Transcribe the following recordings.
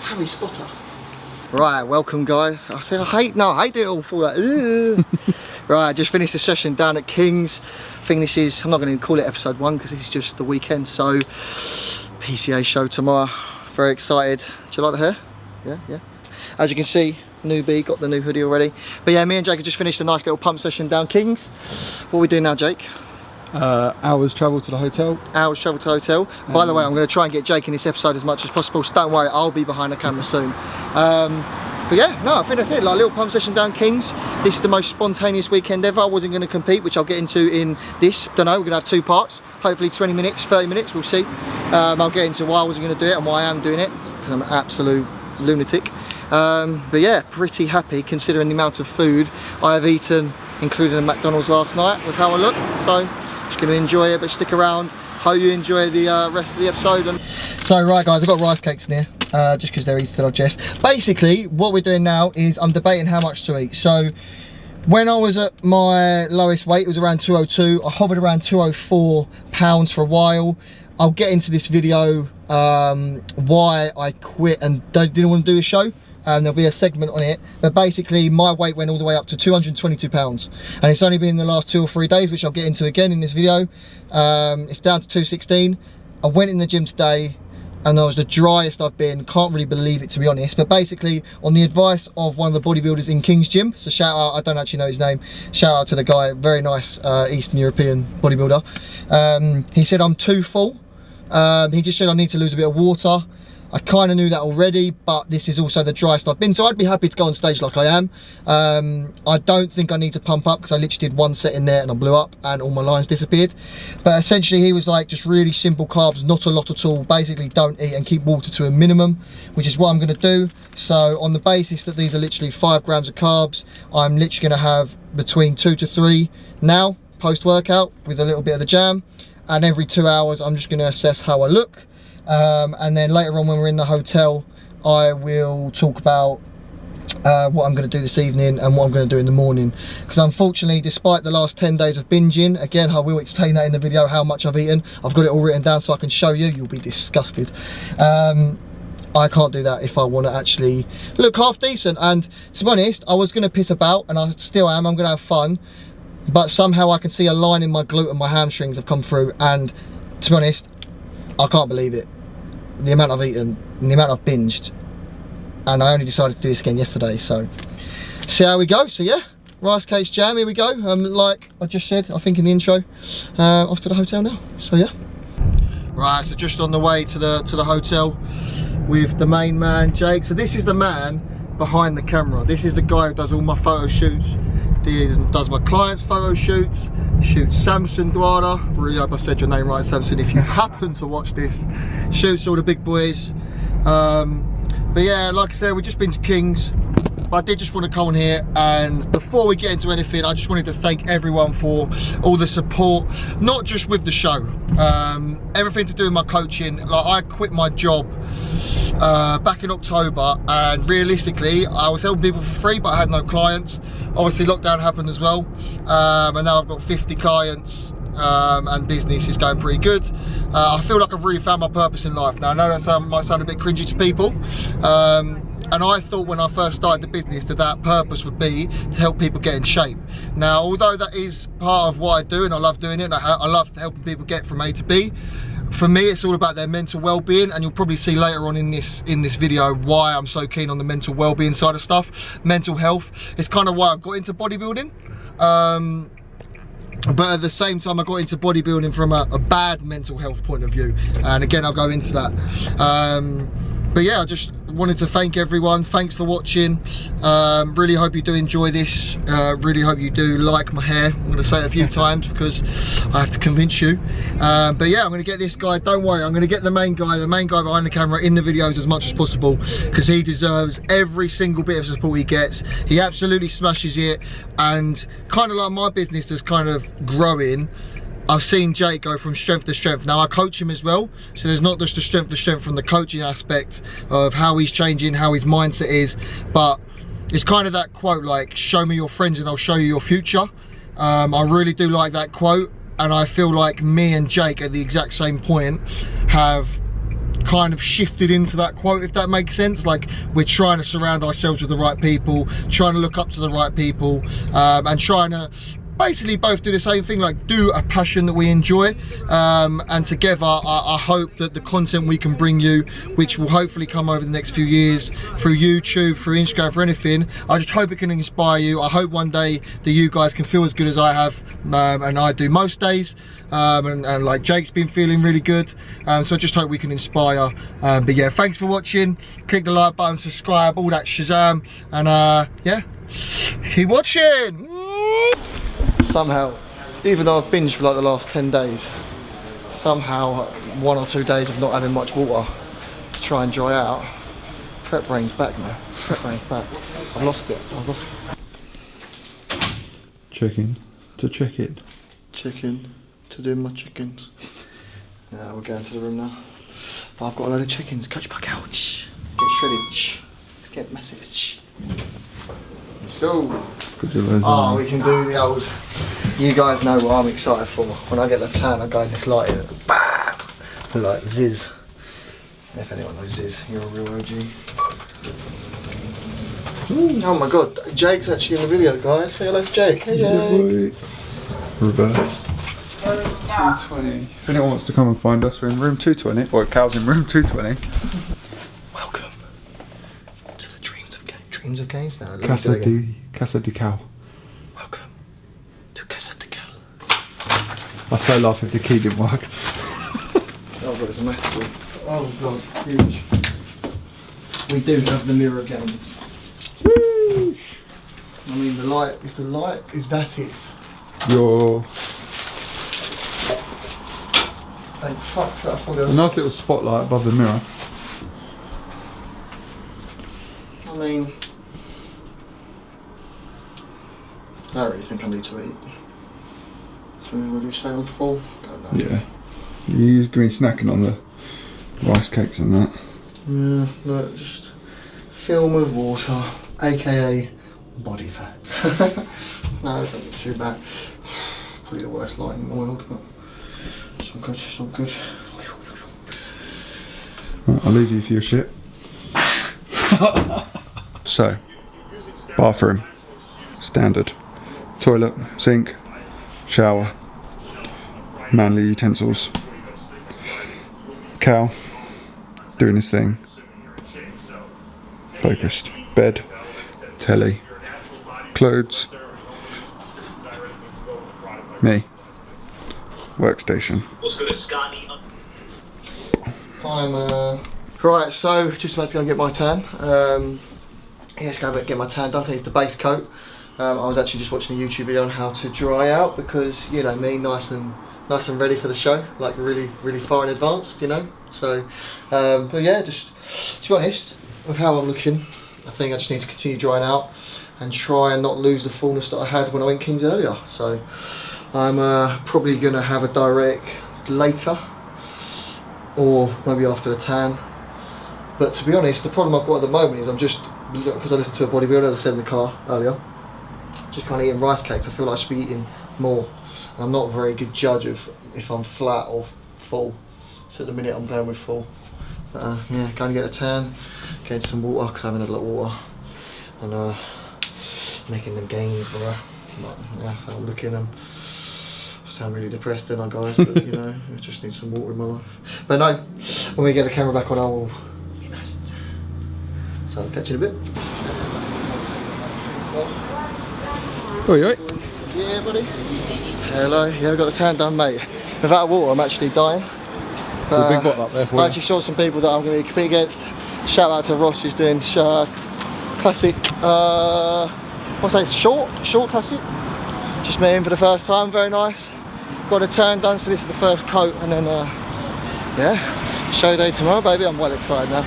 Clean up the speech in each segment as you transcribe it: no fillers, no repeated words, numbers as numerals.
Harry Spotter. Right, welcome guys. I hate doing it all for that. Right, I just finished the session down at King's. I think this is, I'm not going to call it episode 1 because this is just the weekend. So, PCA show tomorrow. Very excited. Do you like the hair? Yeah. As you can see, newbie, got the new hoodie already. But yeah, me and Jake have just finished a nice little pump session down King's. What are we doing now, Jake? Hours travel to the hotel. Hours travel to hotel. By the way, I'm going to try and get Jake in this episode as much as possible, so don't worry, I'll be behind the camera soon. But yeah, no, I think that's it. Like a little pump session down King's. This is the most spontaneous weekend ever. I wasn't going to compete, which I'll get into in this. Don't know, we're going to have 2 parts. Hopefully 20 minutes, 30 minutes, we'll see. I'll get into why I wasn't going to do it and why I am doing it, because I'm an absolute lunatic. But yeah, pretty happy considering the amount of food I have eaten, including at McDonald's last night, with how I look. So, just going to enjoy it, but stick around. Hope you enjoy the rest of the episode. So right guys, I've got rice cakes in here, just because they're easy to digest. Basically, what we're doing now is I'm debating how much to eat. So, when I was at my lowest weight, it was around 202. I hovered around 204 pounds for a while. I'll get into this video why I quit and didn't want to do a show. There'll be a segment on it, but basically my weight went all the way up to 222 pounds, and it's only been in the last 2 or 3 days, which I'll get into again in this video. It's down to 216. I went in the gym today and I was the driest I've been. Can't really believe it, to be honest, but basically on the advice of one of the bodybuilders in King's gym, so shout out, I don't actually know his name, shout out to the guy, very nice Eastern European bodybuilder. He said I'm too full. He just said I need to lose a bit of water. I kind of knew that already, but this is also the driest I've been, so I'd be happy to go on stage like I am. I don't think I need to pump up because I literally did 1 set in there and I blew up and all my lines disappeared. But essentially he was like, just really simple carbs, not a lot at all. Basically don't eat and keep water to a minimum, which is what I'm going to do. So on the basis that these are literally 5 grams of carbs, I'm literally going to have between 2 to 3 now, post-workout, with a little bit of the jam. And every 2 hours I'm just going to assess how I look. And then later on when we're in the hotel, I will talk about what I'm going to do this evening and what I'm going to do in the morning. Because unfortunately, despite the last 10 days of binging, again, I will explain that in the video how much I've eaten. I've got it all written down so I can show you. You'll be disgusted. I can't do that if I want to actually look half decent. And to be honest, I was going to piss about, and I still am. I'm going to have fun. But somehow I can see a line in my glute and my hamstrings have come through. And to be honest, I can't believe it. The amount I've eaten, and the amount I've binged, and I only decided to do this again yesterday, so see how we go. So yeah, rice cakes, jam, here we go. Like I just said, I think in the intro, off to the hotel now, so yeah. Right, so just on the way to the hotel with the main man, Jake. So this is the man behind the camera. This is the guy who does all my photo shoots, does my clients' photo shoots, shoots Samson Dwada. Really hope I said your name right, Samson, if you happen to watch this. Shoots all the big boys. But yeah, like I said, we've just been to King's. But I did just want to come on here, and before we get into anything, I just wanted to thank everyone for all the support, not just with the show, everything to do with my coaching. Like, I quit my job back in October, and realistically I was helping people for free, but I had no clients. Obviously lockdown happened as well, and now I've got 50 clients, and business is going pretty good. I feel like I've really found my purpose in life now. I know that might sound a bit cringy to people, and I thought when I first started the business that purpose would be to help people get in shape. Now, although that is part of what I do and I love doing it, and I love helping people get from A to B, for me it's all about their mental well-being, and you'll probably see later on in this video why I'm so keen on the mental well-being side of stuff. Mental health is kind of why I got into bodybuilding, but at the same time I got into bodybuilding from a bad mental health point of view, and again I'll go into that. But yeah, I just wanted to thank everyone. Thanks for watching. Really hope you do enjoy this. Really hope you do like my hair. I'm going to say it a few times because I have to convince you. But yeah, I'm going to get this guy. Don't worry, I'm going to get the main guy behind the camera in the videos as much as possible, because he deserves every single bit of support he gets. He absolutely smashes it, and kind of like my business is kind of growing, I've seen Jake go from strength to strength. Now I coach him as well, so there's not just the strength to strength from the coaching aspect of how he's changing, how his mindset is, but it's kind of that quote like, show me your friends and I'll show you your future. I really do like that quote, and I feel like me and Jake at the exact same point have kind of shifted into that quote, if that makes sense. Like, we're trying to surround ourselves with the right people, trying to look up to the right people, and trying to basically both do the same thing, like do a passion that we enjoy, and together I hope that the content we can bring you, which will hopefully come over the next few years through YouTube, through Instagram, for anything, I just hope it can inspire you. I hope one day that you guys can feel as good as I have, and I do most days, and like Jake's been feeling really good, so I just hope we can inspire. But yeah, thanks for watching. Click the like button, subscribe, all that shazam, and yeah, keep watching. Somehow, even though I've binged for like the last 10 days, somehow 1 or 2 days of not having much water to try and dry out, prep brain's back now. Prep brain's back. I've lost it. Chicken to chicken. Chicken to do my chickens. Yeah, we're going to the room now. But I've got a load of chickens. Catch back out. Get shredded. Get massive. Let's go. Oh, we can do the old. You guys know what I'm excited for. When I get the tan, I go in this light and bam! Like Ziz. If anyone knows Ziz, you're a real OG. Ooh. Oh my god, Jake's actually in the video, guys. Say hello to Jake. Hey, Jake. Reverse. 220. If anyone wants to come and find us, we're in room 220. Or Cal's in room 220. Welcome to the Dreams of Games now. Casa de Cal. Welcome to Casa de Cal. I so laugh if the key didn't work. Oh god, it's a massive one. Oh god, huge. We do have the mirror games. Woo! I mean, the light, is that it? Your Thank fuck for that. I thought there a was nice little spotlight above the mirror. I mean, I don't really think I need to eat. So what do you say, I'm full? Don't know. Yeah. You're going to be snacking on the rice cakes and that. Yeah, look, just film of water, aka body fat. No, it's not too bad. Probably the worst light in the world, but it's all good, it's all good. Right, I'll leave you for your shit. So, bathroom, standard. Toilet, sink, shower, manly utensils. Cal, doing his thing. Focused. Bed, telly, clothes, me, workstation. I'm right, so just about to go and get my tan. Yeah, just go and get my tan done. It's the base coat. I was actually just watching a YouTube video on how to dry out because, you know me, nice and ready for the show, like really far in advance, you know. So, but yeah, just to be honest with how I'm looking, I think I just need to continue drying out and try and not lose the fullness that I had when I went Kings earlier. So, I'm probably gonna have a direct later, or maybe after the tan. But to be honest, the problem I've got at the moment is I'm just, because I listened to a bodybuilder, as I said in the car earlier, just kind of eating rice cakes. I feel like I should be eating more. And I'm not a very good judge of if I'm flat or full. So at the minute I'm going with full. But yeah, going to get a tan, getting some water because I haven't had a lot of water. And making them gains, bro. But yeah, so I'm looking and I sound really depressed, don't I, guys? But you know, I just need some water in my life. But no, when we get the camera back on, I will be nice and tan. So I'll catch you in a bit. Oh, you right? Yeah, buddy. Hello. Yeah, I've got the tan done, mate. Without water, I'm actually dying. There's a big bottle up there for you. I actually saw some people that I'm going to compete against. Shout out to Ross, who's doing classic. What's that? Short classic. Just met him for the first time. Very nice. Got a tan done, so this is the first coat, and then yeah, show day tomorrow, baby. I'm well excited now.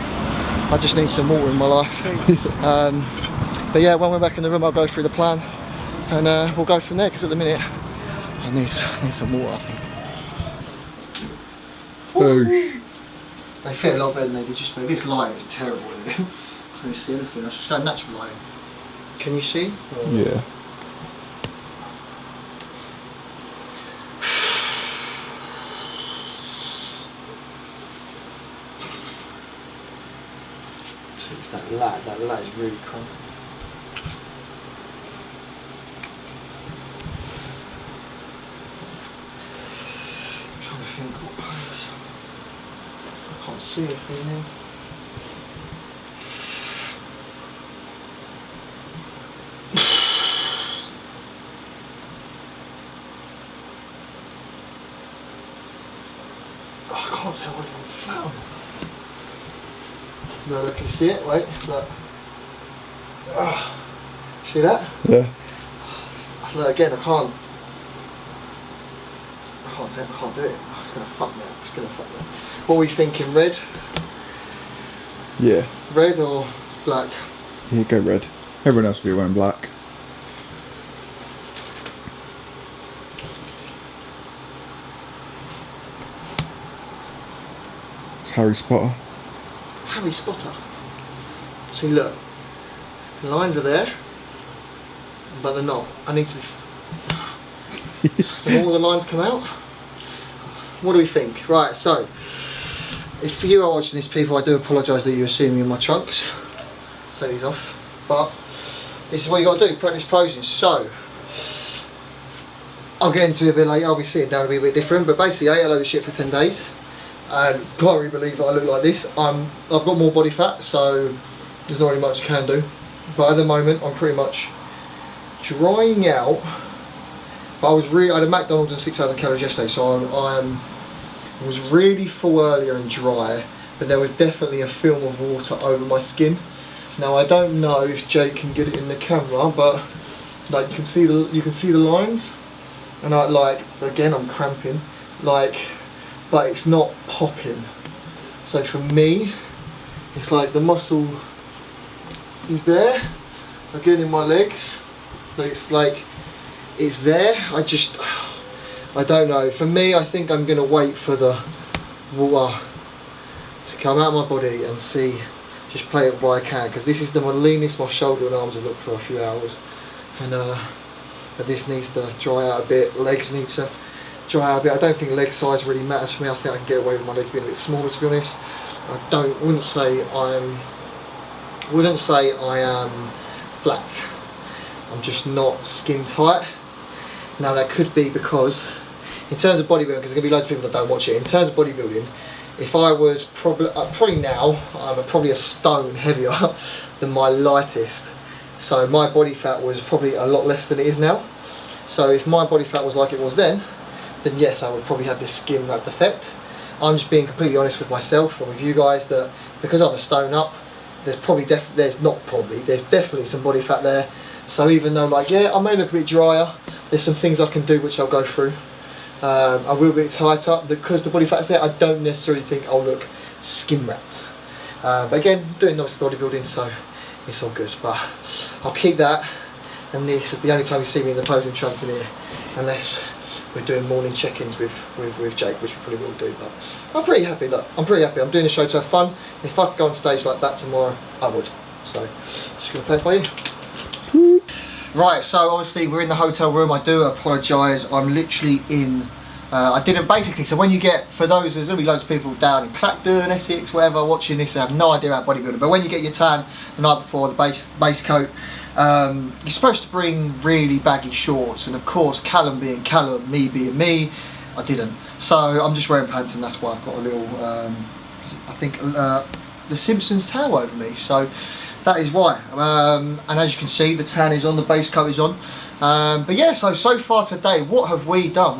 I just need some water in my life. But yeah, when we're back in the room, I'll go through the plan, and we'll go from there. Because at the minute, I need some water, I think. They fit a lot better than they did just now. This light is terrible, isn't it? Can't you see anything? I should just go natural lighting. Can you see? Or... Yeah. It's that lat is really crummy. I'm trying to think what pose. I can't see anything now. I can't tell whether I'm flat or not. No, look, can you see it? Wait, look. See that? Yeah. Look, again, I can't do it. Oh, it's gonna fuck me up. It's gonna fuck me up. What are we thinking? Red? Yeah. Red or black? Yeah, go red. Everyone else will be wearing black. It's Harry Potter. Harry Potter. See, look. The lines are there, but they're not. I need to be. So all the lines come out. What do we think? Right, so if you are watching this, people, I do apologise that you're seeing me in my trunks. Take these off. But this is what you got to do, practice posing. So I'll get into it a bit later. I'll be sitting down, it'll be a bit different. But basically, I ate a load of shit for 10 days. And can't really believe that I look like this. I've got more body fat, so there's not really much I can do. But at the moment, I'm pretty much drying out. But I had a McDonald's and 6,000 calories yesterday, so I was really full earlier and dry. But there was definitely a film of water over my skin. Now I don't know if Jake can get it in the camera, but like you can see the lines, and again I'm cramping, but it's not popping. So for me, it's like the muscle is there, again in my legs, but it's like, it's there, I don't know. For me, I think I'm gonna wait for the water to come out of my body and see, just play it while I can, because this is the leanest my shoulder and arms have looked for a few hours, and but this needs to dry out a bit, legs need to dry out a bit. I don't think leg size really matters for me. I think I can get away with my legs being a bit smaller, to be honest. Wouldn't say I am flat. I'm just not skin tight. Now that could be because, in terms of bodybuilding, because there's going to be loads of people that don't watch it, in terms of bodybuilding, if I was probably now, I'm probably a stone heavier than my lightest. So my body fat was probably a lot less than it is now. So if my body fat was like it was then yes, I would probably have this skin wrapped effect. I'm just being completely honest with myself and with you guys that because I'm a stone up, there's definitely some body fat there. So even though I may look a bit drier, there's some things I can do which I'll go through. I will be tighter because the body fat's there. I don't necessarily think I'll look skin wrapped. But again, doing nice bodybuilding, so it's all good. But I'll keep that, and this is the only time you see me in the posing trunks in here, unless we're doing morning check-ins with Jake, which we probably will do. But I'm pretty happy. Look, I'm pretty happy. I'm doing the show to have fun. And if I could go on stage like that tomorrow, I would. So just gonna play it by you. Right, so obviously we're in the hotel room. I do apologise. I'm literally in. I didn't basically. So when you get, for those, there's gonna be loads of people down in Clacton, Essex, wherever, watching this. They have no idea about bodybuilding. But when you get your tan the night before, the base coat. You're supposed to bring really baggy shorts, and of course Callum being Callum, me being me, I didn't. So I'm just wearing pants, and that's why I've got a little, I think the Simpsons towel over me, so that is why. And as you can see, the tan is on, the base coat is on. But yeah, so far today, what have we done?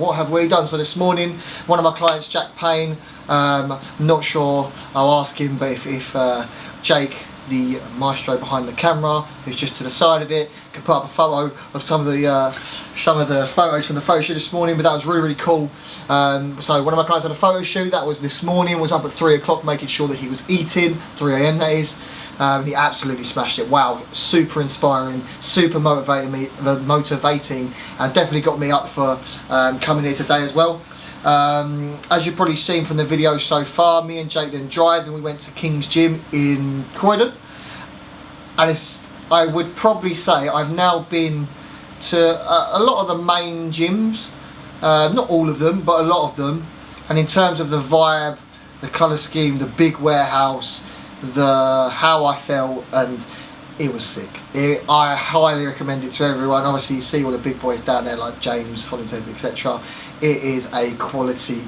So this morning, one of my clients, Jack Payne, not sure, I'll ask him, but if Jake, the maestro behind the camera, who's just to the side of it, could put up a photo of some of the photos from the photo shoot this morning. But that was really cool. So one of my clients had a photo shoot that was this morning, was up at 3 o'clock making sure that he was eating, 3 AM that is. He absolutely smashed it. Wow, super inspiring, super motivating, and definitely got me up for coming here today as well. As you've probably seen from the video so far, me and Jake then drive and we went to King's Gym in Croydon, and I would probably say I've now been to a lot of the main gyms, not all of them, but a lot of them, and in terms of the vibe, the colour scheme, the big warehouse, how I felt, and it was sick. I highly recommend it to everyone. Obviously, you see all the big boys down there like James, Hollingshead, etc. It is a quality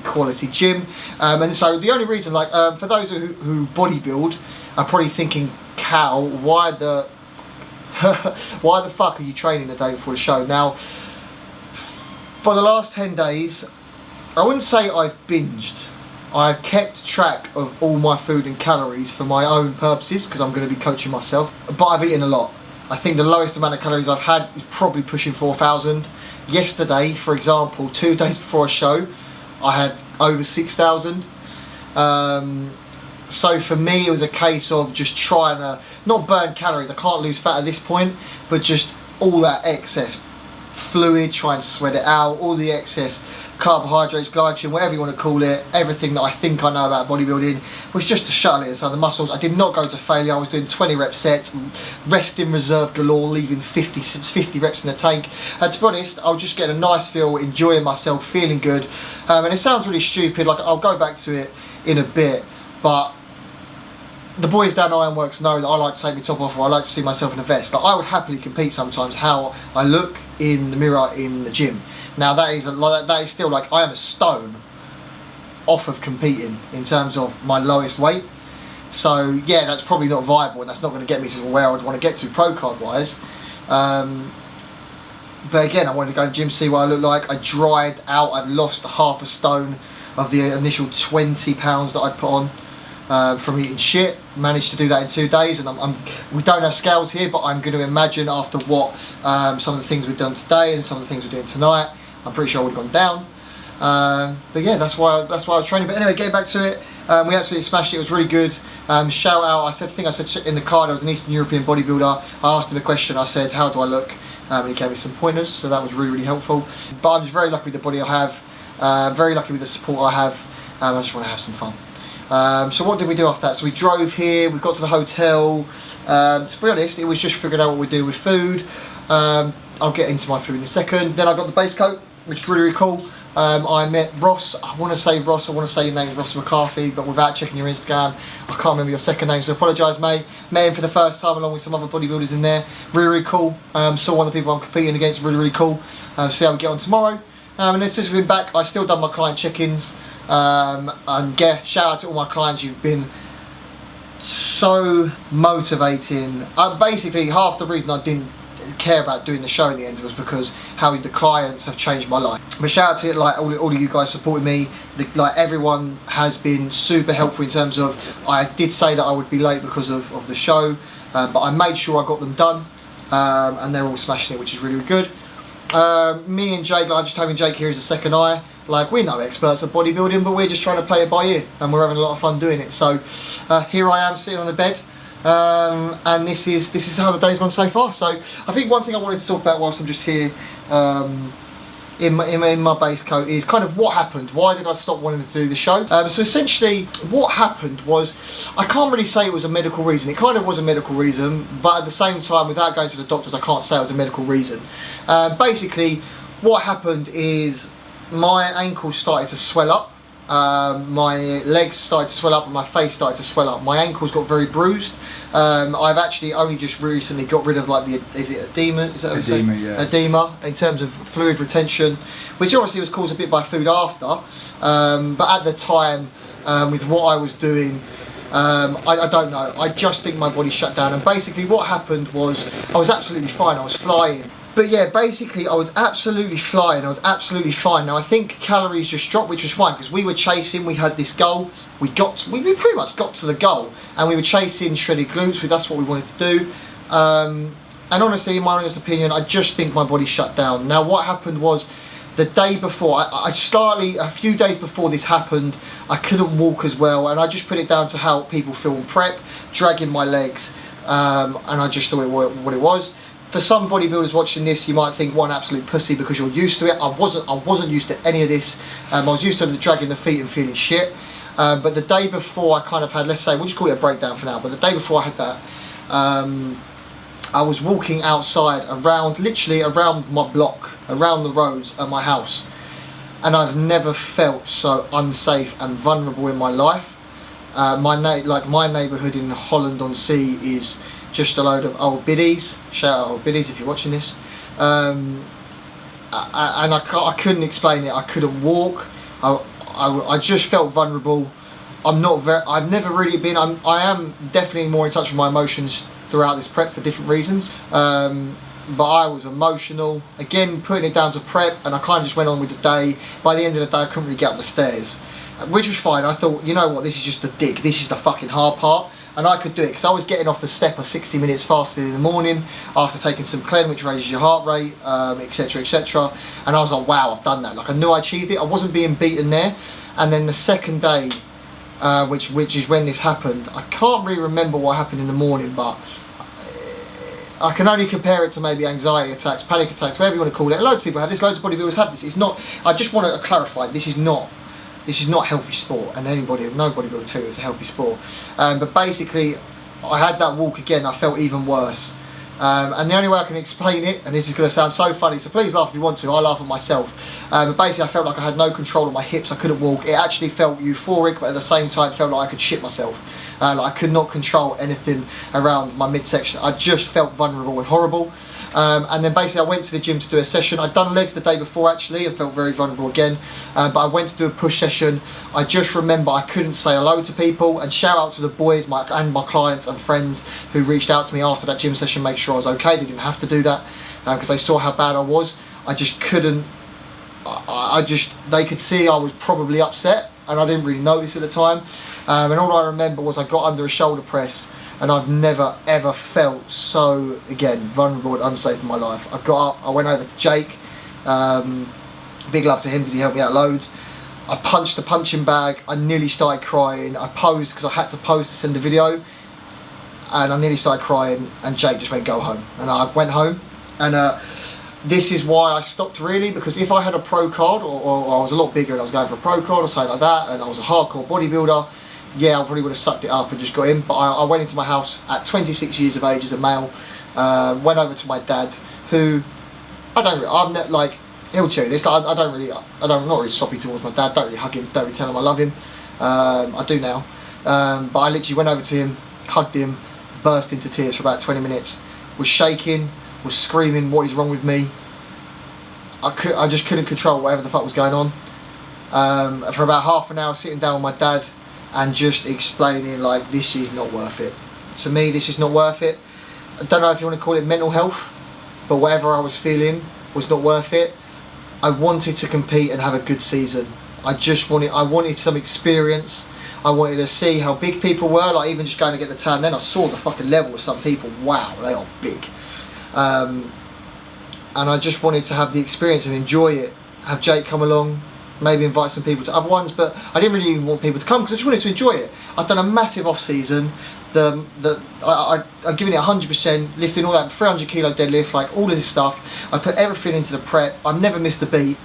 gym, and so the only reason, like, for those who bodybuild, are probably thinking, Cal, why the fuck are you training the day before the show? Now, for the last 10 days, I wouldn't say I've binged. I've kept track of all my food and calories for my own purposes, because I'm going to be coaching myself, but I've eaten a lot. I think the lowest amount of calories I've had is probably pushing 4,000. Yesterday, for example, 2 days before a show, I had over 6,000. So for me, it was a case of just trying to not burn calories. I can't lose fat at this point, but just all that excess fluid, try and sweat it out, all the excess carbohydrates, glycogen, whatever you want to call it, everything that I think I know about bodybuilding was just to shuttle it inside the muscles. I did not go to failure. I was doing 20 rep sets, rest in reserve galore, leaving 50 reps in the tank. And to be honest, I was just getting a nice feel, enjoying myself, feeling good. And it sounds really stupid, like I'll go back to it in a bit, but the boys down Ironworks know that I like to take my top off, or I like to see myself in a vest. Like, I would happily compete sometimes how I look in the mirror in the gym. Now that is still, like, I am a stone off of competing in terms of my lowest weight. So yeah, that's probably not viable, and that's not going to get me to where I would want to get to pro card wise. But again, I wanted to go to the gym, see what I look like. I dried out. I've lost half a stone of the initial 20 pounds that I'd put on from eating shit. Managed to do that in 2 days, and we don't have scales here, but I'm going to imagine after what some of the things we've done today and some of the things we're doing tonight, I'm pretty sure I would have gone down. But yeah, that's why I was training. But anyway, getting back to it, we absolutely smashed it. It was really good. Shout out, I said in the car, there was an Eastern European bodybuilder. I asked him a question. I said, how do I look? And he gave me some pointers, so that was really helpful. But I'm just very lucky with the body I have, very lucky with the support I have. I just want to have some fun. So what did we do after that? So we drove here, we got to the hotel. To be honest, it was just figuring out what we do with food. I'll get into my food in a second. Then I got the base coat, which is really cool. I met Ross. I want to say your name is Ross McCarthy, but without checking your Instagram, I can't remember your second name, so I apologise, mate. Met him for the first time along with some other bodybuilders in there. Really cool. Saw one of the people I'm competing against. Really cool. See how we get on tomorrow. And then since we've been back, I've still done my client check-ins. And yeah, shout out to all my clients. You've been so motivating. Basically, half the reason I didn't care about doing the show in the end was because how the clients have changed my life. But shout out to like all of you guys supporting me. Like, everyone has been super helpful in terms of, I did say that I would be late because of the show, but I made sure I got them done, and they're all smashing it, which is really good. Me and Jake, like, just having Jake here as a second eye. Like, we're no experts at bodybuilding, but we're just trying to play it by ear, and we're having a lot of fun doing it. So here I am sitting on the bed, and this is how the day's gone so far. So I think one thing I wanted to talk about whilst I'm just here in my base coat is kind of what happened. Why did I stop wanting to do the show? So essentially what happened was, I can't really say it was a medical reason. It kind of was a medical reason, but at the same time, without going to the doctors, I can't say it was a medical reason. Basically what happened is my ankles started to swell up. My legs started to swell up, and my face started to swell up. My ankles got very bruised. I've actually only just recently got rid of, like, is it edema? Is that edema, yeah. Edema, in terms of fluid retention, which obviously was caused a bit by food after. But at the time, with what I was doing, I don't know. I just think my body shut down. And basically what happened was, I was absolutely fine. I was flying. But yeah, basically I was absolutely flying, I was absolutely fine. Now I think calories just dropped, which was fine, because we were chasing, we had this goal, we pretty much got to the goal, and we were chasing shredded glutes, that's what we wanted to do. And honestly, in my honest opinion, I just think my body shut down. Now what happened was, the day before, a few days before this happened, I couldn't walk as well, and I just put it down to how people feel in prep, dragging my legs, and I just thought what it was. For some bodybuilders watching this, you might think, what an absolute pussy, because you're used to it. I wasn't used to any of this. I was used to dragging the feet and feeling shit. But the day before, I kind of had, let's say, we'll just call it a breakdown for now, but the day before I had that, I was walking outside literally around my block, around the roads at my house, and I've never felt so unsafe and vulnerable in my life. My neighbourhood in Holland on Sea is just a load of old biddies. Shout out old biddies if you're watching this. And I couldn't explain it. I couldn't walk. I just felt vulnerable. I've never really been. I am definitely more in touch with my emotions throughout this prep for different reasons. But I was emotional. Again, putting it down to prep, and I kind of just went on with the day. By the end of the day, I couldn't really get up the stairs, which was fine. I thought, you know what, this is just the dig. This is the fucking hard part. And I could do it because I was getting off the stepper 60 minutes faster in the morning after taking some Clen, which raises your heart rate, etc, etc. And I was like, wow, I've done that. Like, I knew I achieved it. I wasn't being beaten there. And then the second day, which is when this happened, I can't really remember what happened in the morning, but I can only compare it to maybe anxiety attacks, panic attacks, whatever you want to call it. Loads of people have this, loads of bodybuilders have this. It's not, I just want to clarify, this is not healthy sport, and nobody will tell you it's a healthy sport. But basically, I had that walk again, I felt even worse. And the only way I can explain it, and this is going to sound so funny, so please laugh if you want to, I laugh at myself. But basically I felt like I had no control of my hips, I couldn't walk. It actually felt euphoric, but at the same time felt like I could shit myself. Like I could not control anything around my midsection. I just felt vulnerable and horrible. And then basically I went to the gym to do a session. I'd done legs the day before actually and felt very vulnerable again, but I went to do a push session. I just remember I couldn't say hello to people, and shout out to the boys and my clients and friends who reached out to me after that gym session, make sure I was okay. They didn't have to do that because they saw how bad I was. I just couldn't, they could see I was probably upset, and I didn't really notice at the time. And all I remember was I got under a shoulder press, and I've never ever felt so, again, vulnerable and unsafe in my life. I got up, I went over to Jake, big love to him because he helped me out loads. I punched the punching bag, I nearly started crying. I posed because I had to pose to send a video, and I nearly started crying, and Jake just went, go home. And I went home, and this is why I stopped really, because if I had a pro card, or I was a lot bigger and I was going for a pro card or something like that, and I was a hardcore bodybuilder, yeah, I probably would have sucked it up and just got in. But I went into my house at 26 years of age as a male, went over to my dad, who, I'm not, like, he'll tell you this, like, I'm not really soppy towards my dad, don't really hug him, don't really tell him I love him, I do now, but I literally went over to him, hugged him, burst into tears for about 20 minutes, was shaking, was screaming, what is wrong with me? I just couldn't control whatever the fuck was going on. For about half an hour sitting down with my dad, and just explaining, like, this is not worth it. To me, this is not worth it. I don't know if you want to call it mental health, but whatever I was feeling was not worth it. I wanted to compete and have a good season. I wanted some experience. I wanted to see how big people were, like even just going to get the tan, then I saw the fucking level of some people. Wow, they are big. And I just wanted to have the experience and enjoy it. Have Jake come along, maybe invite some people to other ones, but I didn't really even want people to come because I just wanted to enjoy it. I've done a massive off season. I've given it 100%, lifting all that 300 kilo deadlift, like all of this stuff. I put everything into the prep. I've never missed a beat.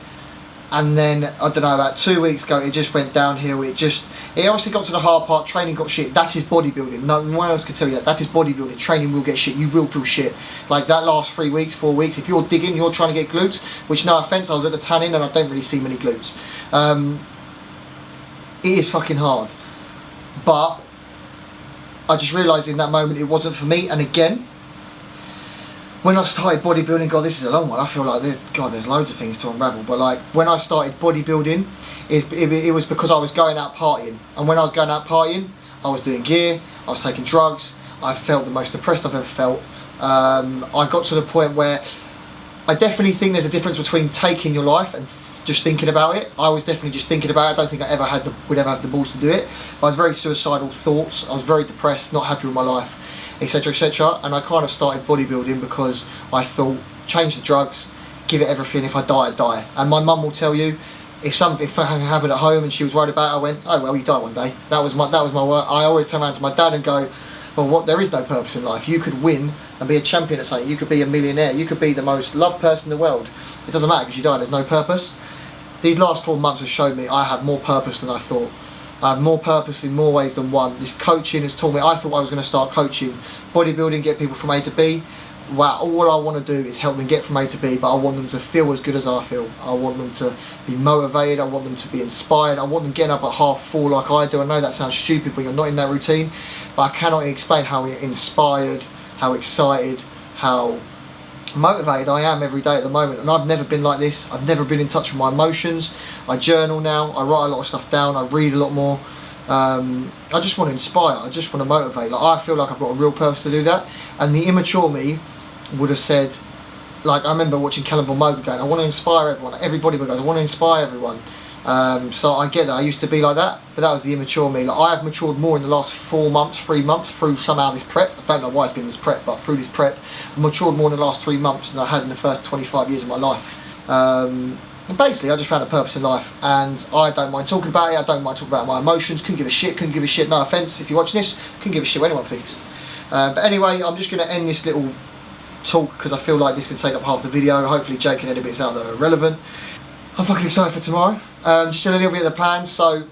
And then, I don't know, about 2 weeks ago, it just went downhill. It obviously got to the hard part, training got shit. That is bodybuilding. No one else can tell you that. That is bodybuilding. Training will get shit. You will feel shit. Like that last 3 weeks, 4 weeks, if you're digging, you're trying to get glutes, which no offence, I was at the tanning and I don't really see many glutes. It is fucking hard. But I just realised in that moment it wasn't for me. And again, when I started bodybuilding, God, this is a long one. I feel like, God, there's loads of things to unravel. But like, when I started bodybuilding, it was because I was going out partying. And when I was going out partying, I was doing gear, I was taking drugs. I felt the most depressed I've ever felt. I got to the point where I definitely think there's a difference between taking your life and just thinking about it. I was definitely just thinking about it. I don't think I ever would ever have the balls to do it. I was very suicidal thoughts. I was very depressed, not happy with my life, etc, etc. And I kind of started bodybuilding because I thought, change the drugs, give it everything. If I die, I die. And my mum will tell you, if something happened at home and she was worried about it, I went, oh well, you die one day. That was my work. I always turn around to my dad and go, well, there is no purpose in life. You could win and be a champion at something. You could be a millionaire. You could be the most loved person in the world. It doesn't matter because you die. There's no purpose. These last 4 months have shown me I have more purpose than I thought. I have more purpose in more ways than one. This coaching has taught me, I thought I was going to start coaching bodybuilding, get people from A to B. wow, all I want to do is help them get from A to B, but I want them to feel as good as I feel. I want them to be motivated, I want them to be inspired, I want them getting up at 4:30 like I do. I know that sounds stupid when you're not in that routine, but I cannot explain how inspired, how excited, how motivated I am every day at the moment. And I've never been like this. I've never been in touch with my emotions. I journal now, I write a lot of stuff down, I read a lot more. I just want to inspire, I just want to motivate. Like, I feel like I've got a real purpose to do that. And the immature me would have said, like, I remember watching Callum Von Mogen going, I want to inspire everyone. Everybody goes, I want to inspire everyone. So I get that. I used to be like that, but that was the immature me. Like, I have matured more in the last 4 months, 3 months through somehow this prep. I don't know why it's been this prep, but through this prep, I've matured more in the last 3 months than I had in the first 25 years of my life. And basically, I just found a purpose in life, and I don't mind talking about it. I don't mind talking about my emotions. Couldn't give a shit. No offense if you're watching this. Couldn't give a shit what anyone thinks. But anyway, I'm just going to end this little talk because I feel like this can take up half the video. Hopefully Jake can edit bits out that are relevant. I'm fucking excited for tomorrow. Just a little bit of the plans. So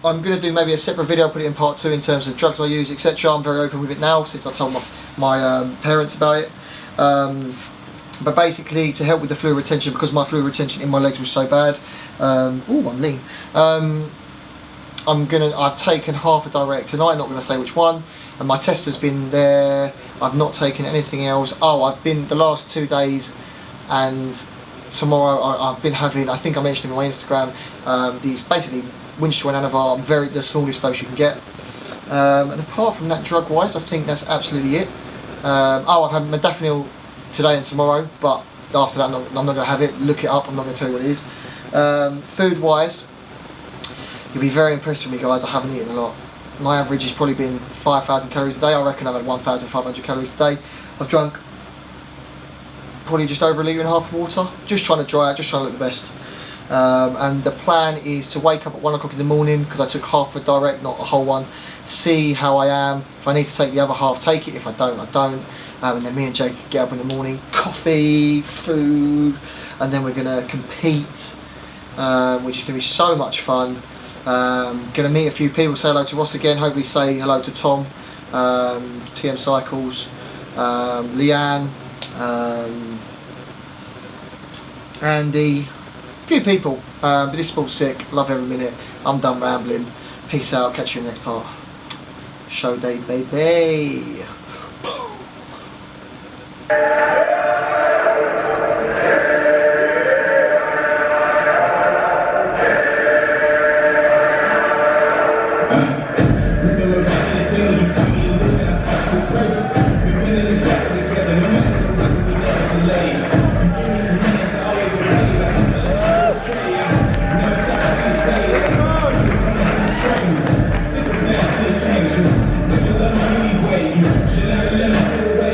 I'm going to do maybe a separate video, put it in part 2 in terms of drugs I use, etc. I'm very open with it now since I told my parents about it. But basically, to help with the fluid retention, because my fluid retention in my legs was so bad. I'm lean. I've taken half a direct tonight, not going to say which one, and my test has been there. I've not taken anything else. I've been the last 2 days, and tomorrow I've been having, I think I mentioned on my Instagram, these basically Winstrol and Anavar, the smallest dose you can get. And apart from that, drug wise, I think that's absolutely it. I've had modafinil today and tomorrow, but after that I'm not going to have it. Look it up, I'm not going to tell you what it is. Food wise, you'll be very impressed with me, guys. I haven't eaten a lot. My average has probably been 5,000 calories a day. I reckon I've had 1,500 calories a day. I've drunk probably just over 1.5 litres of water, just trying to dry out, just trying to look the best. And the plan is to wake up at 1 o'clock in the morning, because I took half a direct, not a whole one, see how I am. If I need to take the other half, take it. If I don't, I don't. And then me and Jake get up in the morning, coffee, food, and then we're going to compete, which is going to be so much fun. Going to meet a few people, say hello to Ross again, hopefully say hello to Tom, TM Cycles, Leanne, Andy, a few people. But this sport's sick, love every minute. I'm done rambling. Peace out, catch you in the next part. Show day, baby.